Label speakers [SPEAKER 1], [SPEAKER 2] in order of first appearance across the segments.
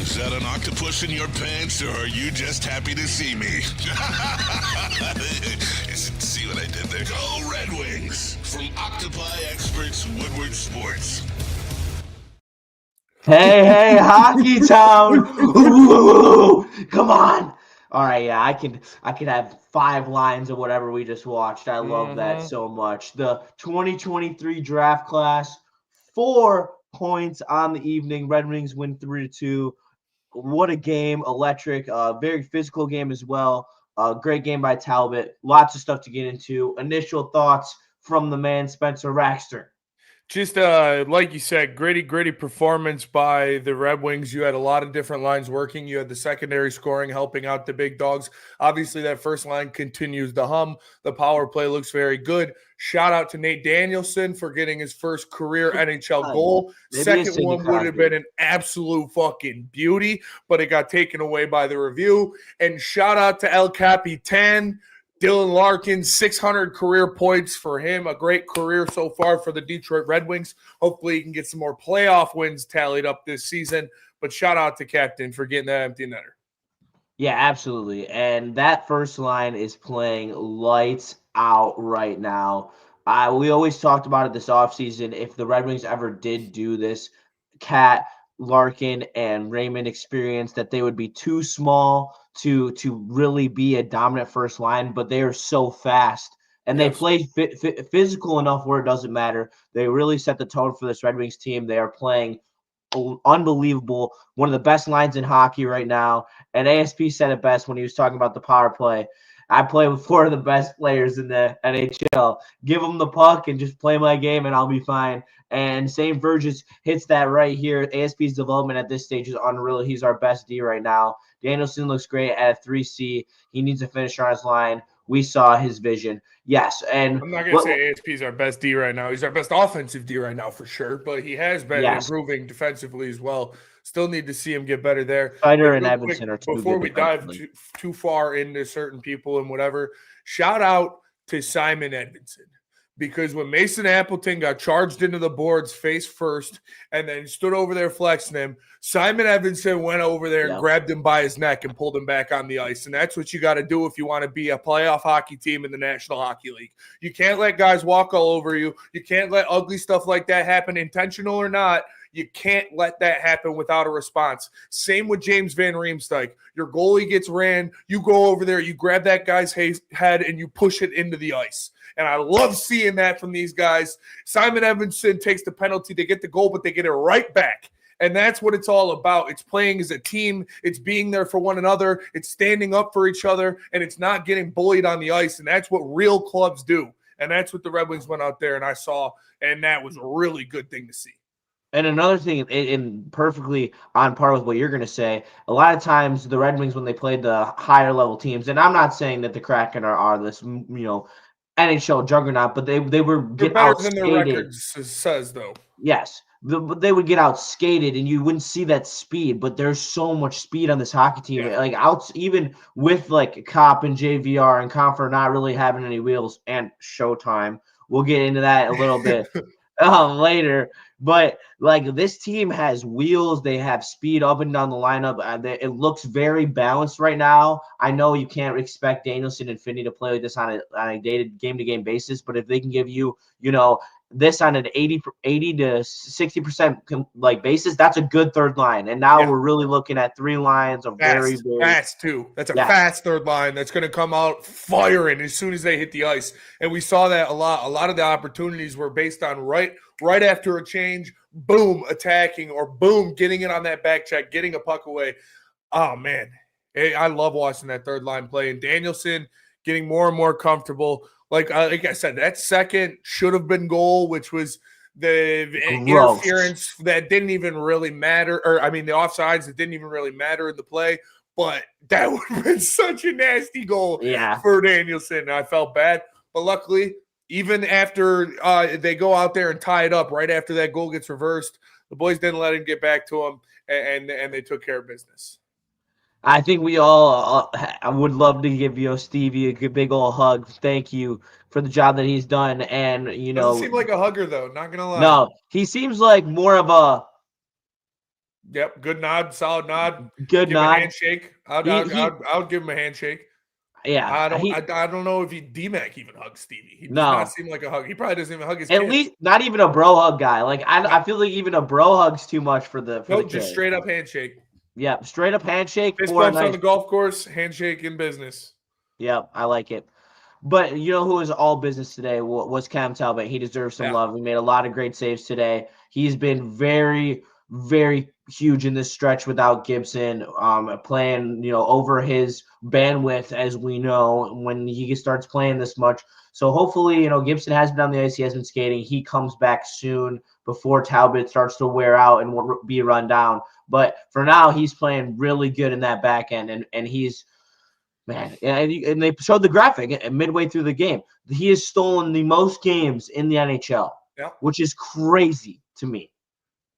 [SPEAKER 1] Is that an octopus in your pants, or are you just happy to see me? See what I did there? Go Red Wings! From Octopi Experts Woodward Sports.
[SPEAKER 2] Hey, Hockey Town! Ooh, come on! All right, yeah, I can have 5 lines of whatever we just watched. I love that so much. The 2023 draft class, 4 points on the evening. Red Wings win 3-2. What a game! Electric. Very physical game as well. Great game by Talbot. Lots of stuff to get into. Initial thoughts from the man Spencer Raxter.
[SPEAKER 3] Just like you said, gritty performance by the Red Wings. You had a lot of different lines working. You had the secondary scoring helping out the big dogs. Obviously, that first line continues to hum. The power play looks very good. Shout out to Nate Danielson for getting his first career NHL goal. Second one would have been an absolute fucking beauty, but it got taken away by the review. And shout out to El Capitan, Dylan Larkin, 600 career points for him. A great career so far for the Detroit Red Wings. Hopefully he can get some more playoff wins tallied up this season. But shout out to Captain for getting that empty netter.
[SPEAKER 2] Yeah, absolutely. And that first line is playing lights out right now. We always talked about it this offseason. If the Red Wings ever did do this Cat, Larkin, and Raymond experience, that they would be too small to really be a dominant first line, but they are so fast. And they play physical enough where it doesn't matter. They really set the tone for this Red Wings team. They are playing unbelievable. One of the best lines in hockey right now. And ASP said it best when he was talking about the power play. I play with 4 of the best players in the NHL. Give them the puck and just play my game and I'll be fine. And St. Burgess hits that right here. ASP's development at this stage is unreal. He's our best D right now. Danielson looks great at a 3C. He needs a finisher on his line. We saw his vision. Yes, and
[SPEAKER 3] I'm not going to say ASP is our best D right now. He's our best offensive D right now for sure, but he has been improving defensively as well. Still need to see him get better there.
[SPEAKER 2] Spider and Edmondson are too
[SPEAKER 3] before we dive too far into certain people and whatever, shout out to Simon Edmondson. Because when Mason Appleton got charged into the boards face first and then stood over there flexing him, Simon Edmondson went over there and grabbed him by his neck and pulled him back on the ice. And that's what you got to do if you want to be a playoff hockey team in the National Hockey League. You can't let guys walk all over you. You can't let ugly stuff like that happen, intentional or not. You can't let that happen without a response. Same with James Van Riemsdyk. Your goalie gets ran. You go over there. You grab that guy's head and you push it into the ice. And I love seeing that from these guys. Simon Edmondson takes the penalty. They get the goal, but they get it right back. And that's what it's all about. It's playing as a team. It's being there for one another. It's standing up for each other. And it's not getting bullied on the ice. And that's what real clubs do. And that's what the Red Wings went out there and I saw. And that was a really good thing to see.
[SPEAKER 2] And another thing, in perfectly on par with what you're going to say, a lot of times the Red Wings, when they played the higher level teams, and I'm not saying that the Kraken are this, NHL juggernaut, but they were get
[SPEAKER 3] better
[SPEAKER 2] outskated.
[SPEAKER 3] Than their record says, though.
[SPEAKER 2] Yes, they would get outskated, and you wouldn't see that speed. But there's so much speed on this hockey team. Yeah. Even with like Cop and JVR and Comfort not really having any wheels, and Showtime. We'll get into that a little bit later. But like this team has wheels, they have speed up and down the lineup. It looks very balanced right now. I know you can't expect Danielson and Finney to play like this on a game-to-game basis, but if they can give you, this on an 80 to 60% like basis, that's a good third line. And now we're really looking at 3 lines of very
[SPEAKER 3] fast too. That's a fast third line that's going to come out firing as soon as they hit the ice. And we saw that a lot. A lot of the opportunities were based on right after a change, boom, attacking, or boom, getting it on that back check, getting a puck away. Oh man, I love watching that third line play. And Danielson getting more and more comfortable. Like I said, that second should have been goal, which was the interference that didn't even really matter. Or, the offsides that didn't even really matter in the play. But that would have been such a nasty goal for Danielson. I felt bad. But luckily, even after they go out there and tie it up right after that goal gets reversed, the boys didn't let him get back to him, and they took care of business.
[SPEAKER 2] I think we all I would love to give Stevie a big old hug. Thank you for the job that he's done. And
[SPEAKER 3] doesn't seem like a hugger though. Not gonna lie.
[SPEAKER 2] No, he seems like more of a
[SPEAKER 3] Yep, good nod, solid nod.
[SPEAKER 2] Good
[SPEAKER 3] Give him a
[SPEAKER 2] nod.
[SPEAKER 3] handshake.
[SPEAKER 2] He
[SPEAKER 3] I'll give him a handshake.
[SPEAKER 2] yeah,
[SPEAKER 3] I don't know if D-Mac even hugs Stevie. He does not
[SPEAKER 2] no.
[SPEAKER 3] seem like a hug. He probably doesn't even hug his
[SPEAKER 2] At
[SPEAKER 3] kid.
[SPEAKER 2] least not even a bro hug guy. Like
[SPEAKER 3] No.
[SPEAKER 2] I feel like even a bro hug's too much for the
[SPEAKER 3] Nope,
[SPEAKER 2] kid.
[SPEAKER 3] just straight up handshake.
[SPEAKER 2] Yeah, straight up handshake
[SPEAKER 3] Fist
[SPEAKER 2] or a
[SPEAKER 3] bumps on
[SPEAKER 2] nice.
[SPEAKER 3] the golf course, handshake in business.
[SPEAKER 2] Yep, I like it. But you know who was all business today was Cam Talbot. He deserves some
[SPEAKER 3] Yeah.
[SPEAKER 2] love. He made a lot of great saves today. He's been very, very huge in this stretch without Gibson, playing over his bandwidth, as we know, when he starts playing this much. So hopefully, Gibson has been on the ice. He has been skating. He comes back soon before Talbot starts to wear out and be run down. But for now, he's playing really good in that back end, and he's. Man, and they showed the graphic midway through the game. He has stolen the most games in the NHL, which is crazy to me.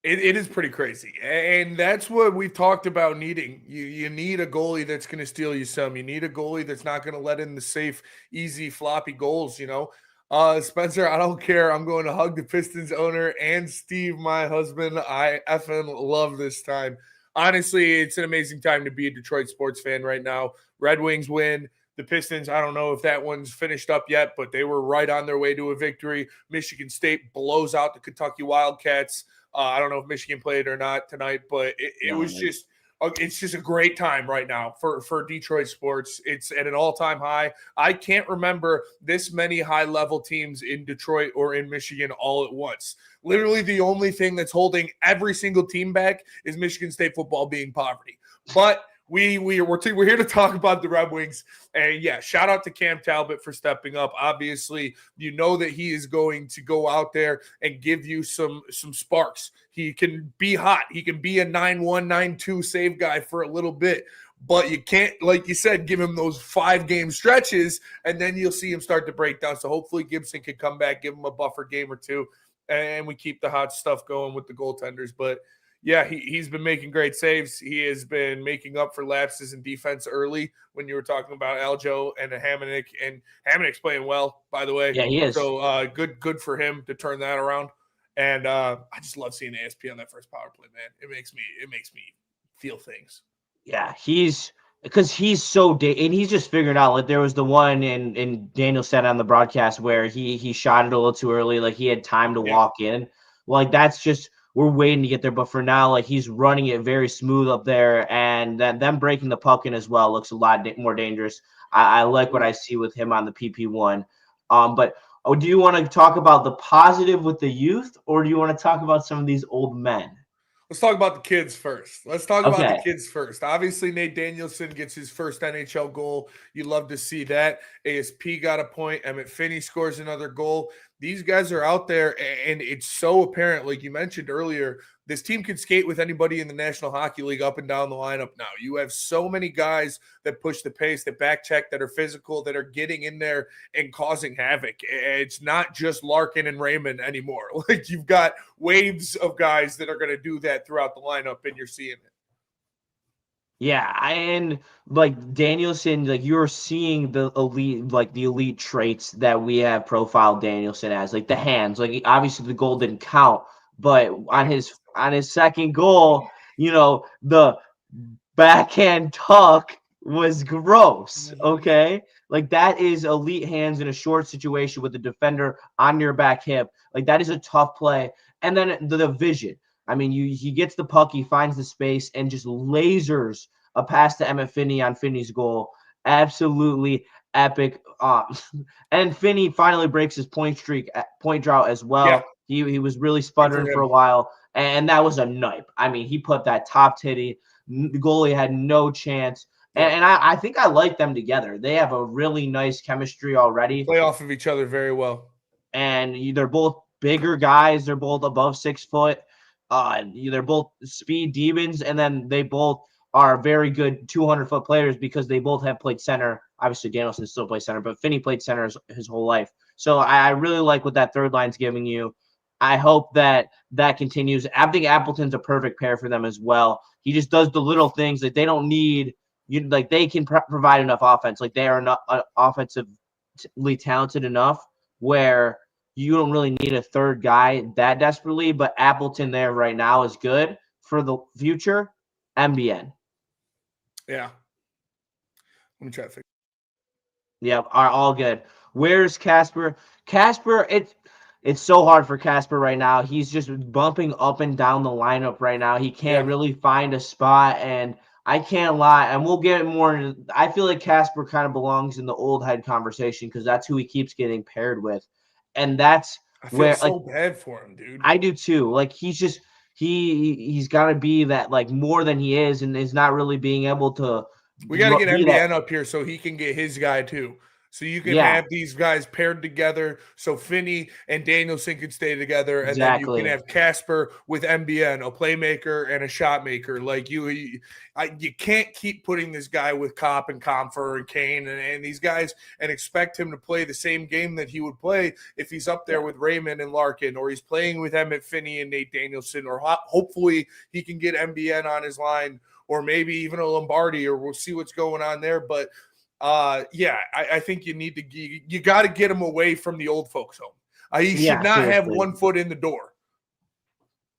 [SPEAKER 3] It is pretty crazy. And that's what we've talked about needing. You need a goalie that's going to steal you some. You need a goalie that's not going to let in the safe, easy, floppy goals, Spencer, I don't care. I'm going to hug the Pistons owner and Steve, my husband. I effing love this time. Honestly, it's an amazing time to be a Detroit sports fan right now. Red Wings win. The Pistons, I don't know if that one's finished up yet, but they were right on their way to a victory. Michigan State blows out the Kentucky Wildcats. I don't know if Michigan played or not tonight, but it's just a great time right now for Detroit sports. It's at an all-time high. I can't remember this many high-level teams in Detroit or in Michigan all at once. Literally the only thing that's holding every single team back is Michigan State football being poverty. But we're here to talk about the Red Wings. And yeah, shout out to Cam Talbot for stepping up. Obviously, you know that he is going to go out there and give you some sparks. He can be hot. He can be a 9-1, 9-2 save guy for a little bit. But you can't, like you said, give him those 5-game stretches, and then you'll see him start to break down. So hopefully Gibson can come back, give him a buffer game or two, and we keep the hot stuff going with the goaltenders. But yeah, he's been making great saves. He has been making up for lapses in defense early when you were talking about Aljo and Hamonic. And Hamonic's playing well, by the way.
[SPEAKER 2] Yeah, he is.
[SPEAKER 3] So good for him to turn that around. And I just love seeing ASP on that first power play, man. It makes me feel things.
[SPEAKER 2] Yeah, because he's so and he's just figured out. Like there was the one and Daniel said on the broadcast where he shot it a little too early, like he had time to walk in. Like that's just we're waiting to get there, but for now, like he's running it very smooth up there, and them breaking the puck in as well looks a lot more dangerous. I like what I see with him on the PP1. But do you want to talk about the positive with the youth, or do you want to talk about some of these old men?
[SPEAKER 3] Let's talk about the kids first.
[SPEAKER 2] Okay.
[SPEAKER 3] Obviously, Nate Danielson gets his first NHL goal. You love to see that. ASP got a point. Emmett Finney scores another goal. These guys are out there, and it's so apparent, like you mentioned earlier, this team can skate with anybody in the National Hockey League up and down the lineup now. You have so many guys that push the pace, that back check, that are physical, that are getting in there and causing havoc. It's not just Larkin and Raymond anymore. Like you've got waves of guys that are going to do that throughout the lineup, and you're seeing it.
[SPEAKER 2] Yeah, and like Danielson, like you're seeing the elite traits that we have profiled Danielson as, like the hands. Like obviously the goal didn't count, but on his second goal, the backhand tuck was gross. Okay, like that is elite hands in a short situation with the defender on your back hip. Like that is a tough play, and then the vision. I mean, he gets the puck, he finds the space, and just lasers a pass to Emmett Finney on Finney's goal. Absolutely epic. And Finney finally breaks his point drought as well. Yeah. He was really sputtering for a while, and that was a knife. I mean, he put that top titty. The goalie had no chance. Yeah. And I think I like them together. They have a really nice chemistry already.
[SPEAKER 3] Play off of each other very well.
[SPEAKER 2] And they're both bigger guys. They're both above 6 foot. They're both speed demons, and then they both are very good 200-foot players because they both have played center. Obviously, Danielson still plays center, but Finney played center his whole life. So I really like what that third line's giving you. I hope that continues. I think Appleton's a perfect pair for them as well. He just does the little things that they don't need. Like they can provide enough offense. Like they are not offensively talented enough where you don't really need a third guy that desperately, but Appleton there right now is good for the future, MBN.
[SPEAKER 3] Yeah. Let me try to figure.
[SPEAKER 2] Yep, are all good. Where's Casper? Casper, it's so hard for Casper right now. He's just bumping up and down the lineup right now. He can't really find a spot, and I can't lie. And we'll get more. I feel like Casper kind of belongs in the old head conversation because that's who he keeps getting paired with, and that's
[SPEAKER 3] I feel
[SPEAKER 2] where
[SPEAKER 3] so bad for him, dude.
[SPEAKER 2] I do too. Like he's just he's got to be that like more than he is, and is not really being able to.
[SPEAKER 3] We got to get
[SPEAKER 2] be
[SPEAKER 3] MBN
[SPEAKER 2] that.
[SPEAKER 3] up here so he can get his guy too. So you can
[SPEAKER 2] Yeah.
[SPEAKER 3] have these guys paired together so Finney and Danielson can stay together. And then you
[SPEAKER 2] Exactly.
[SPEAKER 3] can have Casper with MBN, a playmaker and a shot maker. Like you can't keep putting this guy with Kopp and Comfer and Kane and these guys and expect him to play the same game that he would play if he's up there with Raymond and Larkin, or he's playing with Emmett Finney and Nate Danielson, or hopefully he can get MBN on his line, or maybe even a Lombardi, or we'll see what's going on there. But I think you got to get him away from the old folks home. He should not have 1 foot in the door.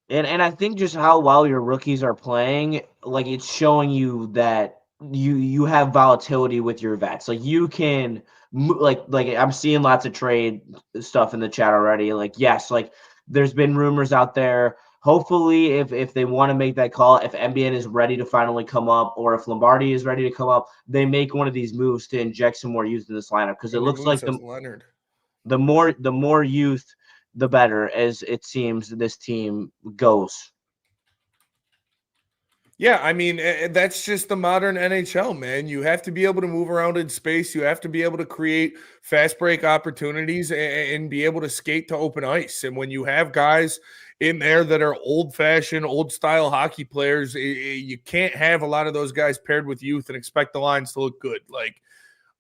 [SPEAKER 2] And I think just how well your rookies are playing, like it's showing you that you have volatility with your vets. Like you can like I'm seeing lots of trade stuff in the chat already. Like yes, like there's been rumors out there. Hopefully, if they want to make that call, if MBN is ready to finally come up, or if Lombardi is ready to come up, they make one of these moves to inject some more youth in this lineup, because it looks like the more youth, the better, as it seems this team goes.
[SPEAKER 3] Yeah, I mean, that's just the modern NHL, man. You have to be able to move around in space. You have to be able to create fast break opportunities and be able to skate to open ice. And when you have guys in there that are old-fashioned, old-style hockey players, you can't have a lot of those guys paired with youth and expect the lines to look good. Like,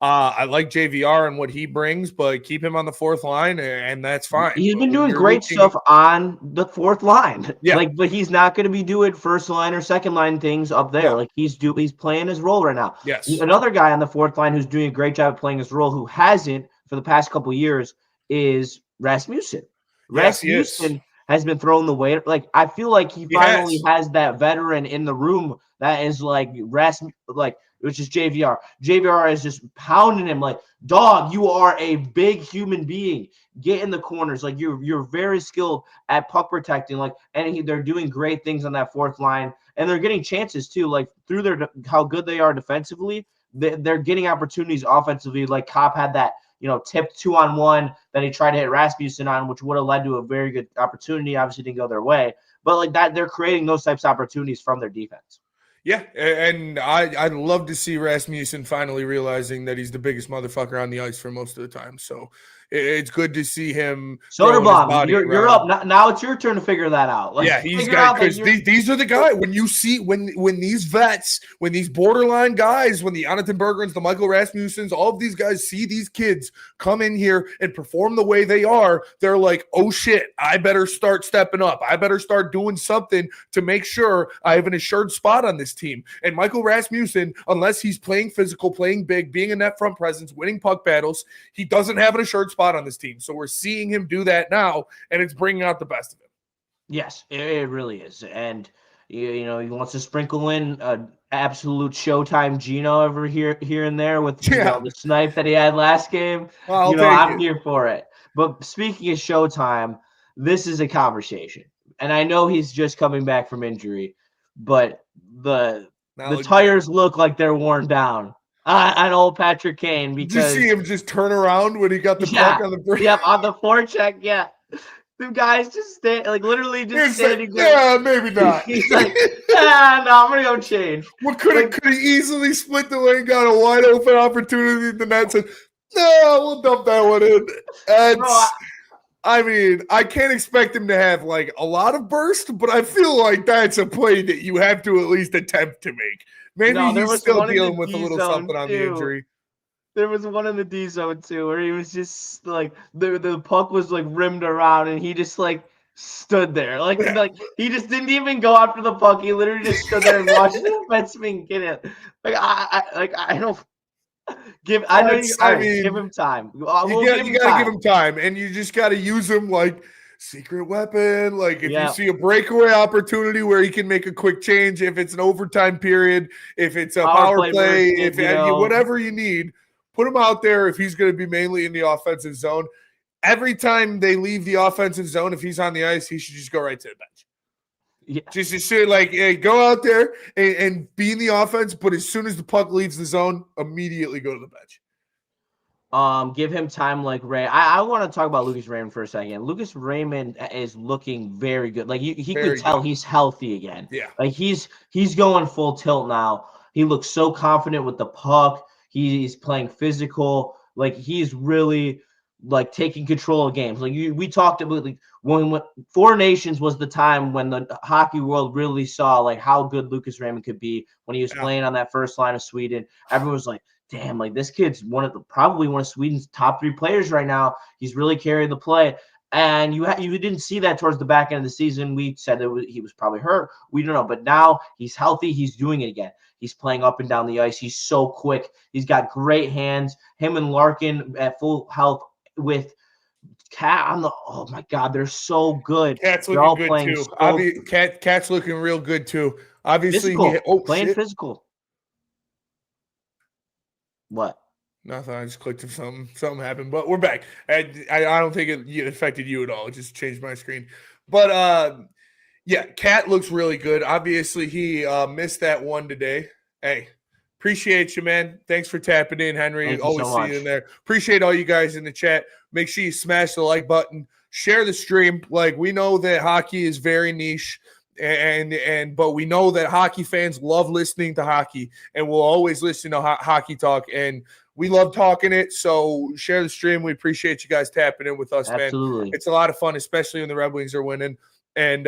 [SPEAKER 3] I like JVR and what he brings, but keep him on the fourth line, and that's fine.
[SPEAKER 2] He's been doing great stuff on the fourth line.
[SPEAKER 3] Yeah.
[SPEAKER 2] But he's not going to be doing first line or second line things up there. Like he's playing his role right now.
[SPEAKER 3] Yes.
[SPEAKER 2] Another guy on the fourth line who's doing a great job of playing his role, who hasn't for the past couple of years, is Rasmussen.
[SPEAKER 3] Yes,
[SPEAKER 2] Rasmussen has been throwing the weight. Like I feel like he finally has that veteran in the room that is like which is JVR. JVR is just pounding him like, dog, you are a big human being. Get in the corners. Like you're very skilled at puck protecting. Like, and they're doing great things on that fourth line, and they're getting chances too. Like through how good they are defensively, they're getting opportunities offensively. Like Kopp had that tipped 2-on-1 that he tried to hit Rasmussen on, which would have led to a very good opportunity. Obviously didn't go their way, but like that, they're creating those types of opportunities from their defense.
[SPEAKER 3] Yeah, and I'd love to see Rasmussen finally realizing that he's the biggest motherfucker on the ice for most of the time. So it's good to see him.
[SPEAKER 2] Soderblom, you're up. Now it's your turn to figure that out. Like,
[SPEAKER 3] yeah, he's got, because these are the guys. When you see when these vets, when these borderline guys, when the Jonathan Bergerons, the Michael Rasmussens, all of these guys see these kids come in here and perform the way they are, they're like, oh shit, I better start stepping up. I better start doing something to make sure I have an assured spot on this team. And Michael Rasmussen, unless he's playing physical, playing big, being a net front presence, winning puck battles, he doesn't have an assured spot on this team. So we're seeing him do that now, and it's bringing out the best of him.
[SPEAKER 2] Yes, it really is. And he wants to sprinkle in absolute Showtime Gino over here and there with the snipe that he had last game. I'm here for it. But speaking of Showtime, this is a conversation, and I know he's just coming back from injury, but the tires look like they're worn down on old Patrick Kane. Because
[SPEAKER 3] did you see him just turn around when he got the puck on the break?
[SPEAKER 2] Yeah, on the forecheck. Yeah. The guys just literally just standing there.
[SPEAKER 3] Yeah, maybe not.
[SPEAKER 2] He's like, no, I'm gonna go change.
[SPEAKER 3] What could he easily split the lane, got a wide open opportunity in the net, said, no, we'll dump that one in. And I mean, I can't expect him to have like a lot of burst, but I feel like that's a play that you have to at least attempt to make. Maybe he's still dealing with a little something on the injury.
[SPEAKER 2] There was one in the D zone too, where he was just like the puck was like rimmed around, and he just like stood there, like he just didn't even go after the puck. He literally just stood there and watched the defenseman get it. I don't give. Give him time.
[SPEAKER 3] You got to give him time, and you just got to use him like secret weapon. Like if you
[SPEAKER 2] Yeah.
[SPEAKER 3] see a breakaway opportunity where he can make a quick change, if it's an overtime period, if it's a power play,
[SPEAKER 2] burst,
[SPEAKER 3] if whatever you need, put him out there. If he's going to be mainly in the offensive zone, every time they leave the offensive zone, if he's on the ice, he should just go right to the bench.
[SPEAKER 2] Yeah.
[SPEAKER 3] Just to say, like, hey, go out there and be in the offense, but as soon as the puck leaves the zone, immediately go to the bench.
[SPEAKER 2] Give him time like Ray. I want to talk about Lucas Raymond for a second. Lucas Raymond is looking very good. Like he could tell he's healthy again.
[SPEAKER 3] Yeah.
[SPEAKER 2] Like he's going full tilt now. He looks so confident with the puck. He's playing physical. Like he's really like taking control of games. Like we talked about like when Four Nations was the time when the hockey world really saw like how good Lucas Raymond could be when he was playing on that first line of Sweden. Everyone was like, damn, like this kid's probably one of Sweden's top 3 players right now. He's really carrying the play. And you didn't see that towards the back end of the season. We said that he was probably hurt. We don't know. But now he's healthy. He's doing it again. He's playing up and down the ice. He's so quick. He's got great hands. Him and Larkin at full health with Cat on the – oh, my God. They're so good.
[SPEAKER 3] Cat's
[SPEAKER 2] they're all
[SPEAKER 3] looking
[SPEAKER 2] playing
[SPEAKER 3] good, too. Cat's looking real good, too. Obviously,
[SPEAKER 2] playing physical. What?
[SPEAKER 3] Nothing. I just clicked on something. Something happened, but we're back. I don't think it affected you at all. It just changed my screen. But yeah, Cat looks really good. Obviously, he missed that one today. Hey, appreciate you, man. Thanks for tapping in, Henry. Always see you in there. Appreciate all you guys in the chat. Make sure you smash the like button. Share the stream. Like we know that hockey is very niche. But we know that hockey fans love listening to hockey, and we'll always listen to hockey talk, and we love talking it. So share the stream. We appreciate you guys tapping in with us,
[SPEAKER 2] Absolutely.
[SPEAKER 3] Man. It's a lot of fun, especially when the Red Wings are winning. And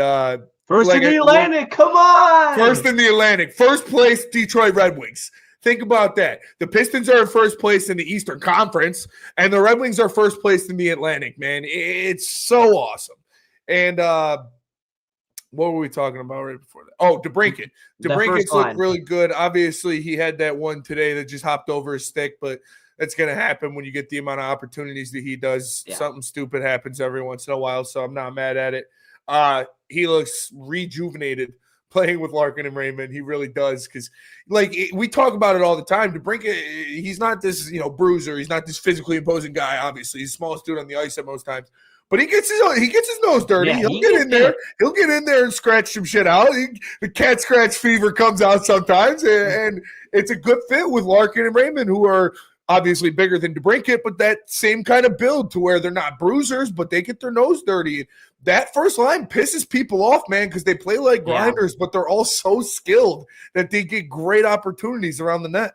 [SPEAKER 2] first in the Atlantic, come on!
[SPEAKER 3] First in the Atlantic, first place, Detroit Red Wings. Think about that. The Pistons are in first place in the Eastern Conference, and the Red Wings are first place in the Atlantic. Man, it's so awesome. And what were we talking about right before that? Oh, DeBrincat. DeBrincat's looked really good. Obviously, he had that one today that just hopped over his stick, but that's going to happen when you get the amount of opportunities that he does. Yeah. Something stupid happens every once in a while, so I'm not mad at it. He looks rejuvenated playing with Larkin and Raymond. He really does because, like, we talk about it all the time. DeBrincat, he's not this, bruiser. He's not this physically imposing guy, obviously. He's the smallest dude on the ice at most times. But he gets his nose dirty. Yeah, He'll get in there. He'll get in there and scratch some shit out. The cat scratch fever comes out sometimes, and it's a good fit with Larkin and Raymond, who are obviously bigger than DeBrincat, but that same kind of build to where they're not bruisers, but they get their nose dirty. That first line pisses people off, man, because they play like grinders, but they're all so skilled that they get great opportunities around the net.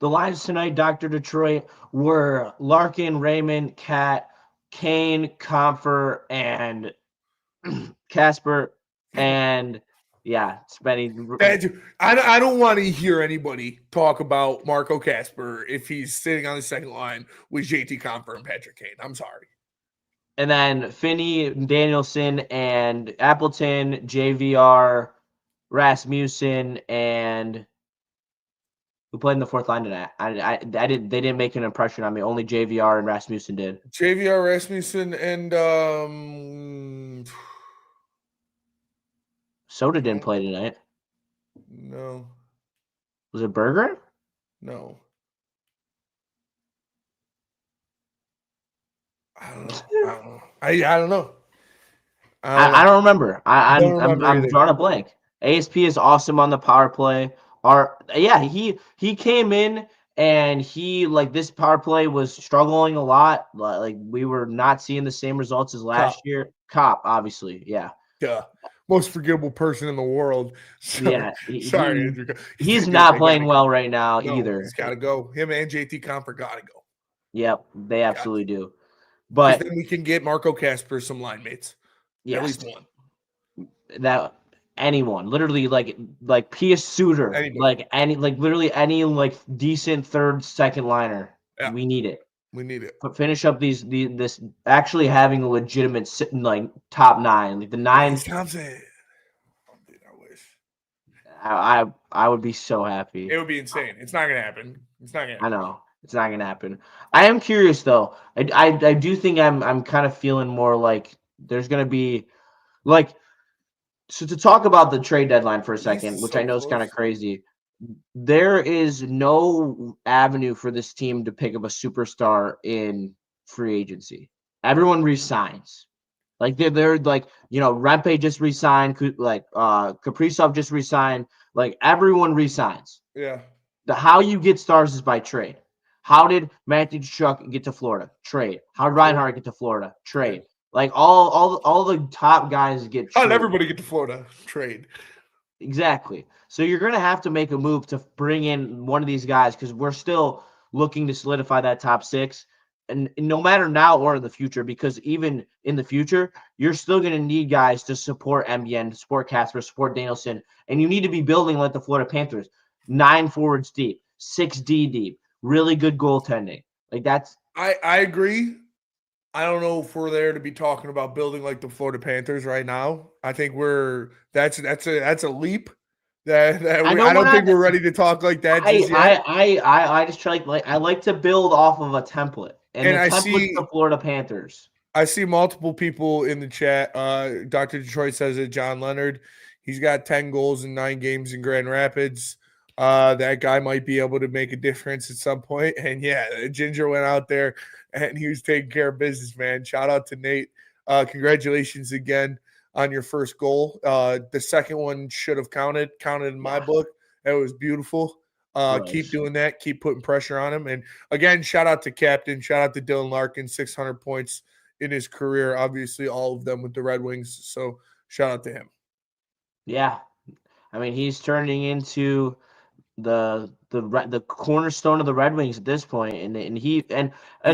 [SPEAKER 2] The lines tonight, Dr. Detroit, were Larkin, Raymond, Cat, Kane, Comfer, and Casper, and Spenny.
[SPEAKER 3] I don't want to hear anybody talk about Marco Casper if he's sitting on the second line with JT Comfer and Patrick Kane. I'm sorry.
[SPEAKER 2] And then Finney, Danielson, and Appleton, JVR, Rasmussen, and who played in the fourth line tonight? They didn't make an impression on me. Only JVR and Rasmussen did.
[SPEAKER 3] JVR, Rasmussen, and
[SPEAKER 2] Soda didn't play tonight.
[SPEAKER 3] No.
[SPEAKER 2] Was it Berger?
[SPEAKER 3] No. I don't know. I don't know.
[SPEAKER 2] I don't remember. I'm drawing a blank. ASP is awesome on the power play. He came in and he this power play was struggling a lot. Like we were not seeing the same results as last year. Cop, obviously, yeah.
[SPEAKER 3] Most forgettable person in the world. Sorry, Andrew.
[SPEAKER 2] He's not playing well right now either.
[SPEAKER 3] He's got to go. Him and JT Comfer got to go.
[SPEAKER 2] Yep, they absolutely do. But
[SPEAKER 3] then we can get Marco Casper some line mates.
[SPEAKER 2] Yes.
[SPEAKER 3] At least one.
[SPEAKER 2] That anyone, literally like Pius Suter, literally any decent third, second liner. Yeah. We need it.
[SPEAKER 3] We need it.
[SPEAKER 2] But finish up this actually having a legitimate top 9. The 9. I wish. I would be so happy.
[SPEAKER 3] It would be insane. It's not gonna happen.
[SPEAKER 2] I know. It's not gonna happen. I am curious though. I do think I'm kind of feeling more like there's going to be like, so to talk about the trade deadline for a
[SPEAKER 3] East
[SPEAKER 2] second,
[SPEAKER 3] is
[SPEAKER 2] which
[SPEAKER 3] so
[SPEAKER 2] I know is kind of
[SPEAKER 3] close.
[SPEAKER 2] crazy. There is no avenue for this team to pick up a superstar in free agency. Everyone resigns. Like they're like, Rempe just resigned, like Kaprizov just resigned, like everyone resigns.
[SPEAKER 3] Yeah.
[SPEAKER 2] How you get stars is by trade. How did Matthew Tkachuk get to Florida? Trade. How did Reinhart get to Florida? Trade. Like all the top guys get
[SPEAKER 3] How did
[SPEAKER 2] traded.
[SPEAKER 3] everybody get to Florida? Trade.
[SPEAKER 2] Exactly. So you're going to have to make a move to bring in one of these guys because we're still looking to solidify that top six. And no matter now or in the future, because even in the future, you're still going to need guys to support MBN, to support Casper, support Danielson. And you need to be building like the Florida Panthers, 9 forwards deep, 6D deep, really good goaltending. Like that's.
[SPEAKER 3] I agree. I don't know if we're there to be talking about building like the Florida Panthers right now. I think that's a leap.
[SPEAKER 2] I know
[SPEAKER 3] I
[SPEAKER 2] we're
[SPEAKER 3] don't think
[SPEAKER 2] not.
[SPEAKER 3] we're ready to talk like that
[SPEAKER 2] I
[SPEAKER 3] just yet.
[SPEAKER 2] I just try like I like to build off of a template, and
[SPEAKER 3] And
[SPEAKER 2] the template's the Florida Panthers.
[SPEAKER 3] I see multiple people in the chat. Dr. Detroit says it. John Leonard, he's got 10 goals in 9 games in Grand Rapids. That guy might be able to make a difference at some point. And yeah, Ginger went out there and he was taking care of business, man. Shout out to Nate. Congratulations again on your first goal. The second one should have counted in my book. That was beautiful. Keep doing that. Keep putting pressure on him. And again, shout out to Captain. Shout out to Dylan Larkin, 600 points in his career, obviously all of them with the Red Wings. So shout out to him.
[SPEAKER 2] Yeah, I mean he's turning into the cornerstone of the Red Wings at this point, and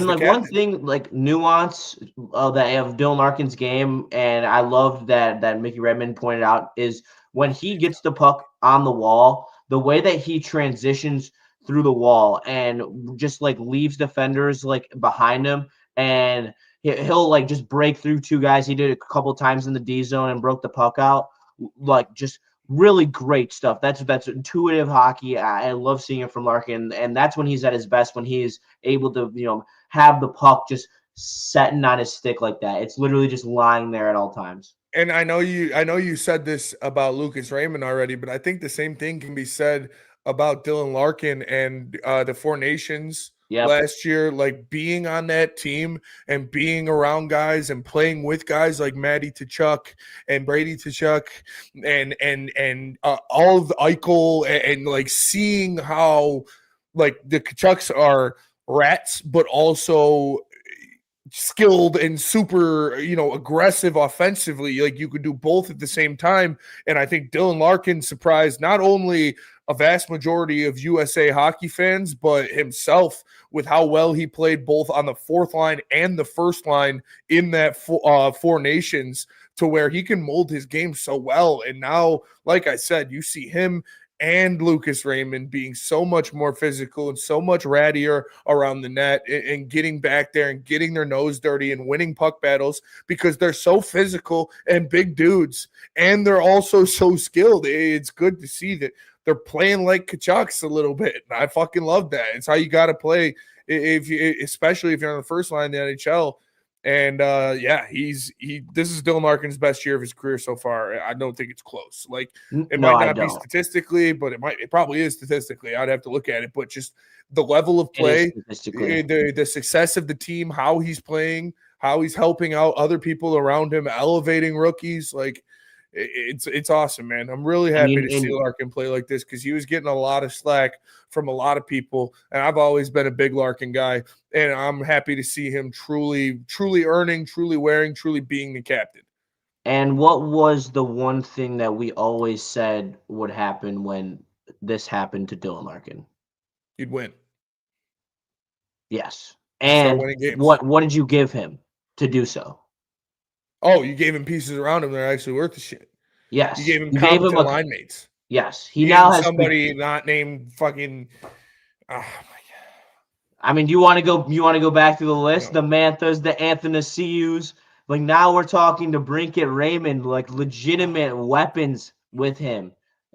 [SPEAKER 2] like one thing like nuance that of Dylan Larkin's game, and I loved that Mickey Redmond pointed out is when he gets the puck on the wall, the way that he transitions through the wall and just like leaves defenders like behind him, and he'll like just break through 2 guys. He did it a couple times in the D zone and broke the puck out, like just really great stuff. That's intuitive hockey. I love seeing it from Larkin, and that's when he's at his best, when he's able to have the puck just setting on his stick like that. It's literally just lying there at all times.
[SPEAKER 3] And I know you said this about Lucas Raymond already, but I think the same thing can be said about Dylan Larkin and the Four Nations last year, like being on that team and being around guys and playing with guys like Matty Tkachuk and Brady Tkachuk and all of the Eichel and like seeing how like the Tkachuks are rats, but also skilled and super, aggressive offensively. Like you could do both at the same time. And I think Dylan Larkin surprised not only a vast majority of USA hockey fans, but himself with how well he played both on the fourth line and the first line in that Four Nations, to where he can mold his game so well. And now, like I said, you see him and Lucas Raymond being so much more physical and so much rattier around the net and getting back there and getting their nose dirty and winning puck battles because they're so physical and big dudes. And they're also so skilled. It's good to see that they're playing like Tkachuks a little bit. I fucking love that. It's how you got to play, especially if you're on the first line in the NHL. And this is Dylan Larkin's best year of his career so far. I don't think it's close. Like it might not be statistically, but it probably is statistically. I'd have to look at it, but just the level of play, the success of the team, how he's playing, how he's helping out other people around him, elevating rookies, like it's awesome, man. I'm really happy to see Larkin play like this because he was getting a lot of slack from a lot of people, and I've always been a big Larkin guy, and I'm happy to see him truly earning, truly wearing, truly being the captain.
[SPEAKER 2] And what was the one thing that we always said would happen when this happened to Dylan Larkin?
[SPEAKER 3] He'd win.
[SPEAKER 2] Yes. And what did you give him to do so?
[SPEAKER 3] Oh, you gave him pieces around him that are actually worth the shit.
[SPEAKER 2] Yes.
[SPEAKER 3] You gave him competent line mates.
[SPEAKER 2] Yes.
[SPEAKER 3] He now has somebody not named fucking. Oh my God.
[SPEAKER 2] I mean, do you want to go back through the list? No. The Manthas, the Athanasius. Like now we're talking to Brinket Raymond, like legitimate weapons with him,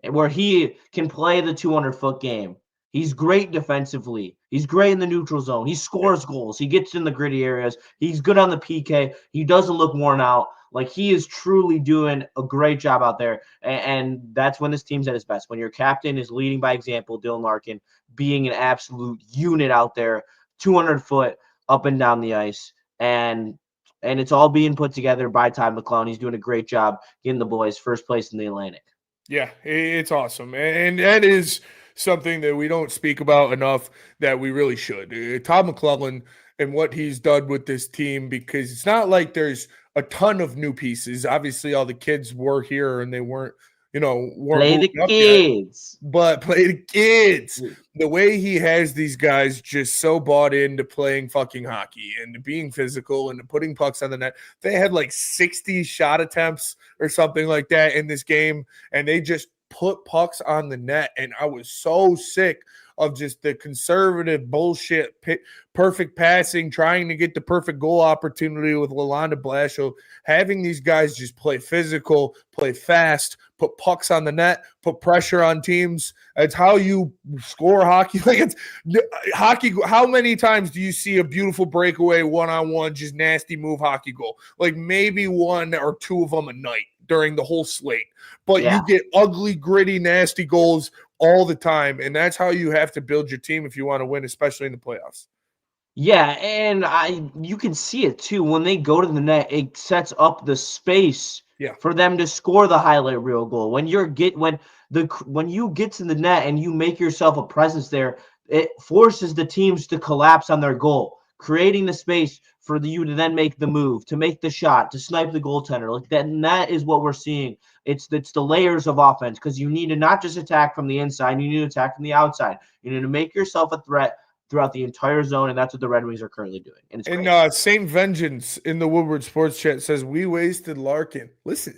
[SPEAKER 2] where he can play the 200-foot game. He's great defensively. He's great in the neutral zone. He scores goals. He gets in the gritty areas. He's good on the PK. He doesn't look worn out. Like, he is truly doing a great job out there. And that's when this team's at its best. When your captain is leading by example, Dylan Larkin, being an absolute unit out there, 200 foot up and down the ice. And it's all being put together by Ty McClellan. He's doing a great job getting the boys first place in the Atlantic.
[SPEAKER 3] Yeah, it's awesome. And that is something that we don't speak about enough that we really should. Todd McClellan and what he's done with this team, because it's not like there's a ton of new pieces. Obviously, all the kids were here and they weren't
[SPEAKER 2] Play the kids.
[SPEAKER 3] But play the kids. The way he has these guys just so bought into playing fucking hockey and to being physical and to putting pucks on the net. They had like 60 shot attempts or something like that in this game, and they just put pucks on the net. And I was so sick of just the conservative bullshit, perfect passing, trying to get the perfect goal opportunity with Lalonde Blashill. Having these guys just play physical, play fast, put pucks on the net, put pressure on teams. It's how you score hockey. Like, it's hockey. How many times do you see a beautiful breakaway one-on-one, just nasty move hockey goal? Like maybe one or two of them a night during the whole slate. But you get ugly, gritty, nasty goals all the time, and that's how you have to build your team if you want to win, especially in the playoffs.
[SPEAKER 2] Yeah, and you can see it too. When they go to the net, it sets up the space for them to score the highlight reel goal. When you get to the net and you make yourself a presence there, it forces the teams to collapse on their goal, creating the space for you to then make the move, to make the shot, to snipe the goaltender. Like that, and that is what we're seeing. It's the layers of offense, because you need to not just attack from the inside, you need to attack from the outside. You need to make yourself a threat throughout the entire zone, and that's what the Red Wings are currently doing. And
[SPEAKER 3] Saint Vengeance in the Woodward Sports Chat says, we wasted Larkin. Listen,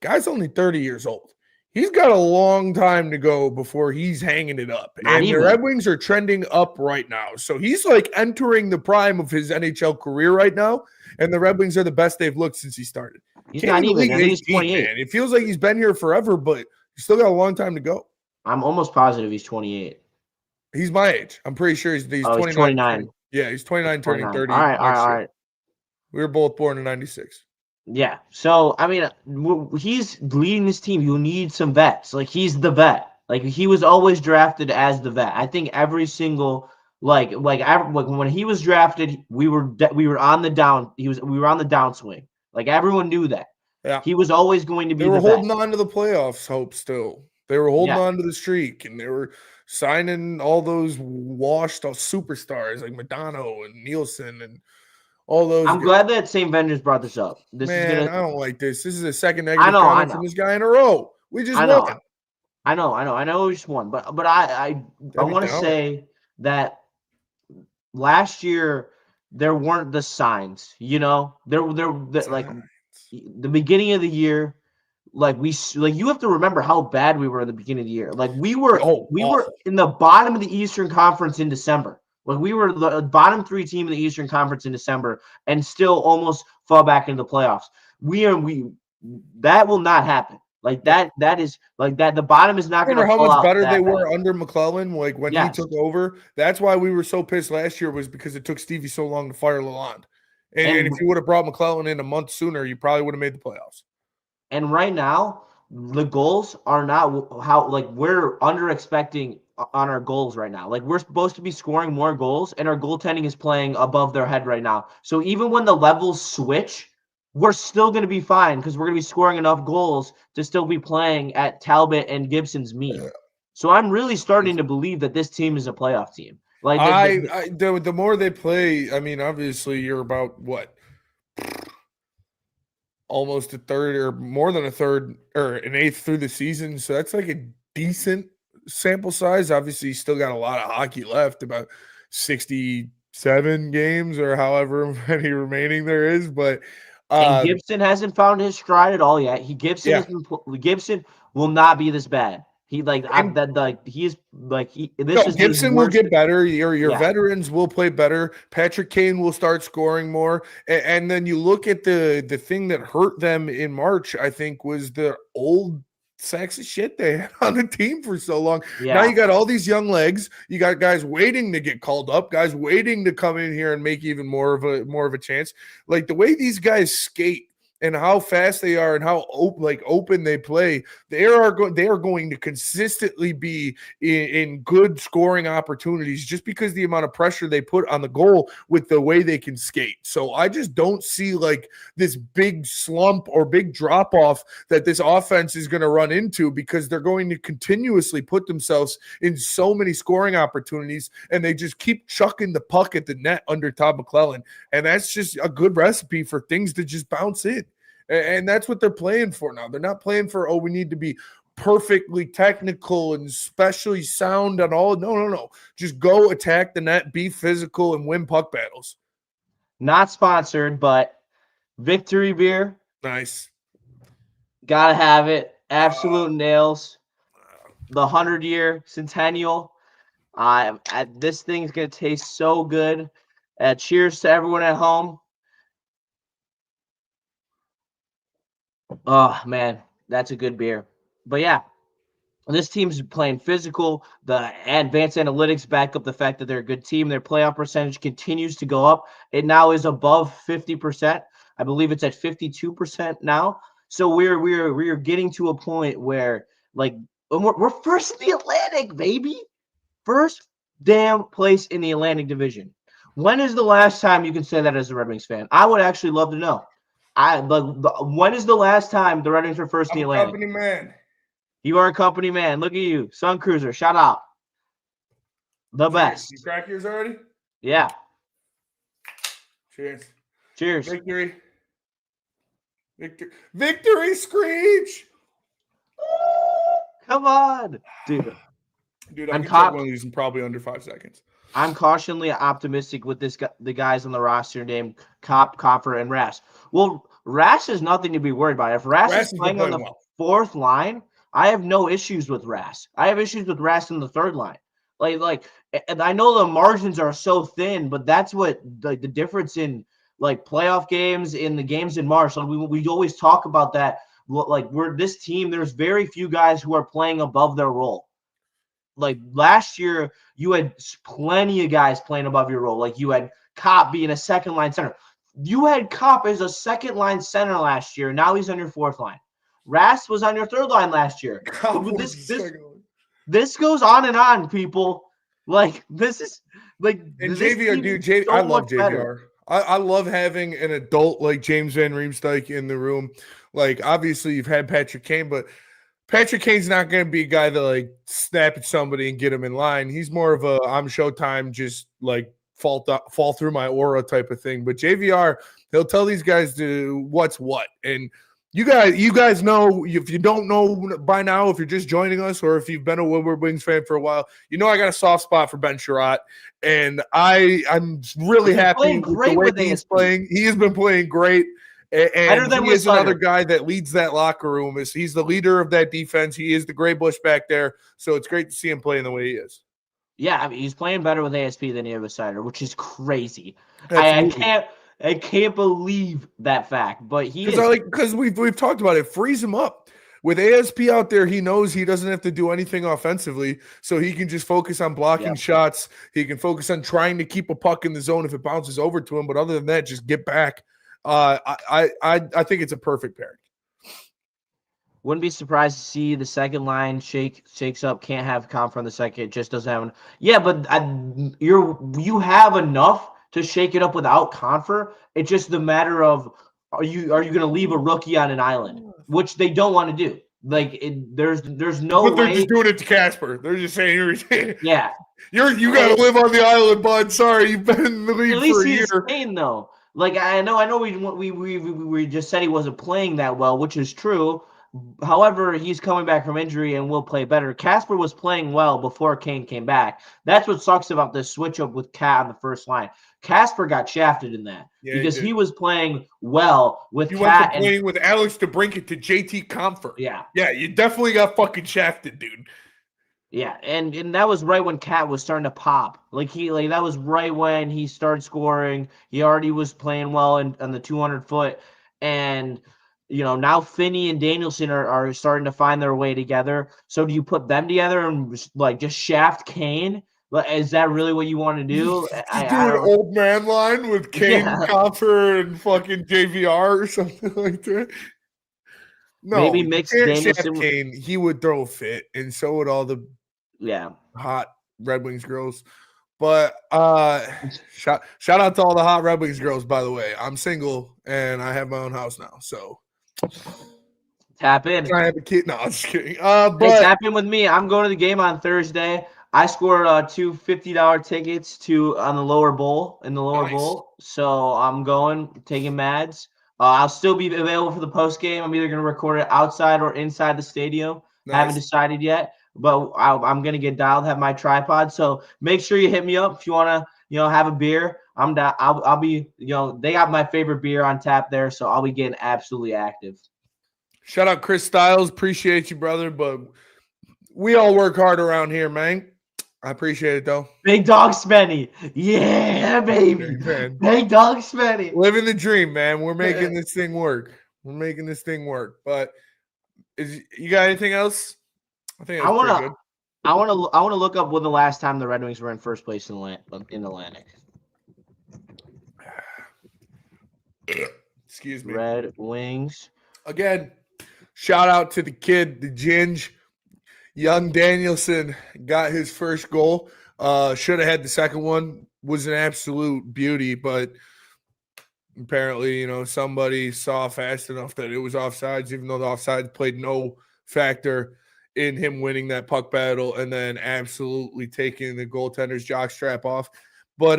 [SPEAKER 3] guy's only 30 years old. He's got a long time to go before he's hanging it up. The Red Wings are trending up right now. So he's like entering the prime of his NHL career right now, and the Red Wings are the best they've looked since he started.
[SPEAKER 2] He's not even. I think he's 28.
[SPEAKER 3] Man. It feels like he's been here forever, but he's still got a long time to go.
[SPEAKER 2] I'm almost positive he's 28.
[SPEAKER 3] He's my age. I'm pretty sure he's 29.
[SPEAKER 2] He's 29.
[SPEAKER 3] Yeah, he's 29, turning 30.
[SPEAKER 2] All right.
[SPEAKER 3] We were both born in 96.
[SPEAKER 2] Yeah. So, I mean, he's leading this team. You need some vets. Like, he's the vet. Like, he was always drafted as the vet. I think every single like when he was drafted, we were on the down. We were on the downswing. Like, everyone knew that.
[SPEAKER 3] Yeah.
[SPEAKER 2] He was always going to be.
[SPEAKER 3] They were holding on to the playoffs hope still. They were holding on to the streak, and they were signing all those washed superstars like Madonna and Nielsen and all those.
[SPEAKER 2] I'm glad that St. Vengeance brought this up.
[SPEAKER 3] I don't like this. This is the second negative comment from this guy in a row. We just won.
[SPEAKER 2] I know we just won. But I want to say that last year there weren't the signs, there like the beginning of the year, you have to remember how bad we were in the beginning of the year. Like we were in the bottom of the Eastern Conference in December. Like we were the bottom 3 team in the Eastern Conference in December and still almost fall back into the playoffs. That will not happen. Like that is like that. The bottom is not going to.
[SPEAKER 3] Remember how much better they were under McClellan, like when he took over. That's why we were so pissed last year, was because it took Stevie so long to fire Lalonde. And if you would have brought McClellan in a month sooner, you probably would have made the playoffs.
[SPEAKER 2] And right now, the goals are not we're under expecting on our goals right now. Like we're supposed to be scoring more goals, and our goaltending is playing above their head right now. So even when the levels switch, we're still going to be fine, because we're going to be scoring enough goals to still be playing at Talbot and Gibson's mean. So I'm really starting to believe that this team is a playoff team. Like
[SPEAKER 3] the more they play, I mean, obviously you're about what? Almost a third or more than a third or an eighth through the season. So that's like a decent sample size. Obviously, you still got a lot of hockey left, about 67 games or however many remaining there is. But
[SPEAKER 2] and Gibson hasn't found his stride at all yet. Gibson will not be this bad. Gibson
[SPEAKER 3] will get better. Your veterans will play better. Patrick Kane will start scoring more. And then you look at the thing that hurt them in March, I think, was the old sacks of shit they had on the team for so long. Yeah. Now you got all these young legs. You got guys waiting to get called up, guys waiting to come in here and make even more of a chance. Like the way these guys skate and how fast they are and how open they play, they are going to consistently be in good scoring opportunities just because the amount of pressure they put on the goal with the way they can skate. So I just don't see like this big slump or big drop off that this offense is going to run into, because they're going to continuously put themselves in so many scoring opportunities, and they just keep chucking the puck at the net under Todd McClellan. And that's just a good recipe for things to just bounce in. And that's what they're playing for now. They're not playing for, oh, we need to be perfectly technical and especially sound on all. No. Just go attack the net, be physical, and win puck battles.
[SPEAKER 2] Not sponsored, but Victory Beer.
[SPEAKER 3] Nice.
[SPEAKER 2] Gotta have it. Absolute nails. The 100-year centennial. This thing's going to taste so good. Cheers to everyone at home. Oh, man, that's a good beer. But, yeah, this team's playing physical. The advanced analytics back up the fact that they're a good team. Their playoff percentage continues to go up. It now is above 50%. I believe it's at 52% now. So we're getting to a point where, like, we're first in the Atlantic, baby. First damn place in the Atlantic Division. When is the last time you can say that as a Red Wings fan? I would actually love to know. When is the last time the Red Wings were first in the Atlantic?
[SPEAKER 3] Company man.
[SPEAKER 2] You are a company man. Look at you. Sun Cruiser. Shout out. The best.
[SPEAKER 3] You crack yours already?
[SPEAKER 2] Yeah.
[SPEAKER 3] Cheers.
[SPEAKER 2] Cheers.
[SPEAKER 3] Victory. Victory screech.
[SPEAKER 2] Come on. Dude,
[SPEAKER 3] I can take one of these in probably under 5 seconds.
[SPEAKER 2] I'm cautiously optimistic with the guys on the roster named Copper, and Rass. Well, Rass is nothing to be worried about. If Rass is playing on the fourth line, I have no issues with Rass. I have issues with Rass in the third line. And I know the margins are so thin, but that's what the difference in like playoff games, in the games in March. Like we always talk about that. Like we're this team. There's very few guys who are playing above their role. Like last year, you had plenty of guys playing above your role. Like you had Kopp being a second line center. You had Kopp as a second line center last year. Now he's on your fourth line. Rass was on your third line last year. This goes on and on, people. Like this is like
[SPEAKER 3] and JVR, dude. I love JVR. I love having an adult like James Van Riemsdyk in the room. Like obviously you've had Patrick Kane, but Patrick Kane's not going to be a guy that like snap at somebody and get him in line. He's more of a I'm showtime, just like fall through my aura type of thing. But JVR, he'll tell these guys to what's what. And you guys know, if you don't know by now, if you're just joining us or if you've been a Woodward Wings fan for a while, you know I got a soft spot for Ben Sherratt. And I'm really happy with the way he's playing. He has been playing great. And he is another guy that leads that locker room. He's the leader of that defense. He is the gray bush back there. So it's great to see him playing the way he is.
[SPEAKER 2] Yeah, I mean, he's playing better with ASP than he was Sider, which is crazy. I can't believe that fact. But
[SPEAKER 3] because we've talked about it, frees him up. With ASP out there, he knows he doesn't have to do anything offensively, so he can just focus on blocking shots. He can focus on trying to keep a puck in the zone if it bounces over to him. But other than that, just get back. I think it's a perfect pairing.
[SPEAKER 2] Wouldn't be surprised to see the second line shakes up. Can't have Confer on the second. Just doesn't have. But you have enough to shake it up without Confer. It's just the matter of are you going to leave a rookie on an island, which they don't want to do. Like there's no.
[SPEAKER 3] But they're just doing it to Casper. They're just saying,
[SPEAKER 2] yeah,
[SPEAKER 3] you got to live on the island, bud. Sorry, you've been in the league for a year.
[SPEAKER 2] At least he's staying though. Like I know we just said he wasn't playing that well, which is true. However, he's coming back from injury and will play better. Casper was playing well before Kane came back. That's what sucks about this switch up with Cat on the first line. Casper got shafted in that because he was playing well with Cat.
[SPEAKER 3] You went from playing with Alex DeBrincat to JT Comfort.
[SPEAKER 2] Yeah,
[SPEAKER 3] you definitely got fucking shafted, dude.
[SPEAKER 2] Yeah, and that was right when Cat was starting to pop. That was right when he started scoring. He already was playing well on the 200-foot, and now Finney and Danielson are starting to find their way together. So do you put them together and like just shaft Kane? But is that really what you want to do?
[SPEAKER 3] Just do an old man line with Kane, Coffer, and fucking JVR or something like that. No,
[SPEAKER 2] maybe mix Danielson.
[SPEAKER 3] Kane. He would throw a fit, and so would all the hot Red Wings girls. But shout out to all the hot Red Wings girls, by the way. I'm single and I have my own house now, so
[SPEAKER 2] tap in.
[SPEAKER 3] I have a kid. No, I'm just kidding.
[SPEAKER 2] But hey, tap in with me. I'm going to the game on Thursday. I scored two $50 tickets on the lower bowl bowl. So I'm going, taking Mads. I'll still be available for the post game. I'm either going to record it outside or inside the stadium. Nice. Haven't decided yet, but I'm going to get dialed, have my tripod. So make sure you hit me up if you want to, have a beer. I'm down. I'll be, they got my favorite beer on tap there. So I'll be getting absolutely active.
[SPEAKER 3] Shout out Chris Styles. Appreciate you, brother. But we all work hard around here, man. I appreciate it, though.
[SPEAKER 2] Big dog Spenny. Yeah, baby. Man. Big dog Spenny.
[SPEAKER 3] Living the dream, man. We're making this thing work. But you got anything else? I think that's pretty good.
[SPEAKER 2] I want to look up when the last time the Red Wings were in first place in Atlantic.
[SPEAKER 3] Excuse me.
[SPEAKER 2] Red Wings.
[SPEAKER 3] Again, shout out to the kid, the Ginge. Young Danielson got his first goal. Should have had the second one. Was an absolute beauty, but apparently, somebody saw fast enough that it was offsides, even though the offsides played no factor in him winning that puck battle and then absolutely taking the goaltender's jockstrap off. But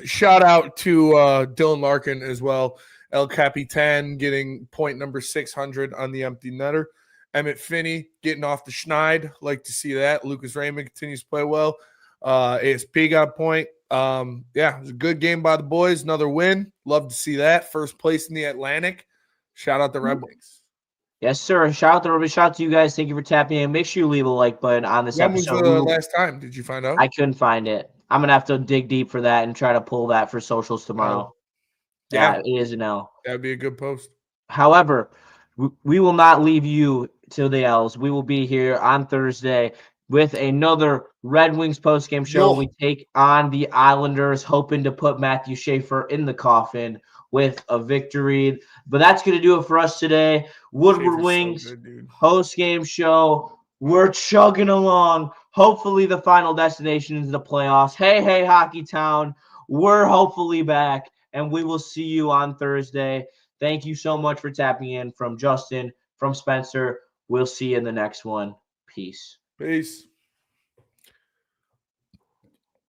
[SPEAKER 3] shout out to Dylan Larkin as well. El Capitan getting point number 600 on the empty netter. Emmett Finney getting off the schneid. Like to see that. Lucas Raymond continues to play well. ASP got a point. It was a good game by the boys. Another win. Love to see that. First place in the Atlantic. Shout out the Red Wings.
[SPEAKER 2] Yes, sir. Shout out to you guys. Thank you for tapping in. Make sure you leave a like button on this episode.
[SPEAKER 3] When was the last time? Did you find out?
[SPEAKER 2] I couldn't find it. I'm going to have to dig deep for that and try to pull that for socials tomorrow. Yeah, it is an L.
[SPEAKER 3] That'd be a good post.
[SPEAKER 2] However, we will not leave you to the L's. We will be here on Thursday with another Red Wings postgame show. We take on the Islanders, hoping to put Matthew Schaefer in the coffin with a victory. But that's going to do it for us today. Woodward Wings postgame show. We're chugging along. Hopefully the final destination is the playoffs. Hey, Hockey Town. We're hopefully back, and we will see you on Thursday. Thank you so much for tapping in. From Justin, from Spencer. We'll see you in the next one. Peace.
[SPEAKER 3] Peace.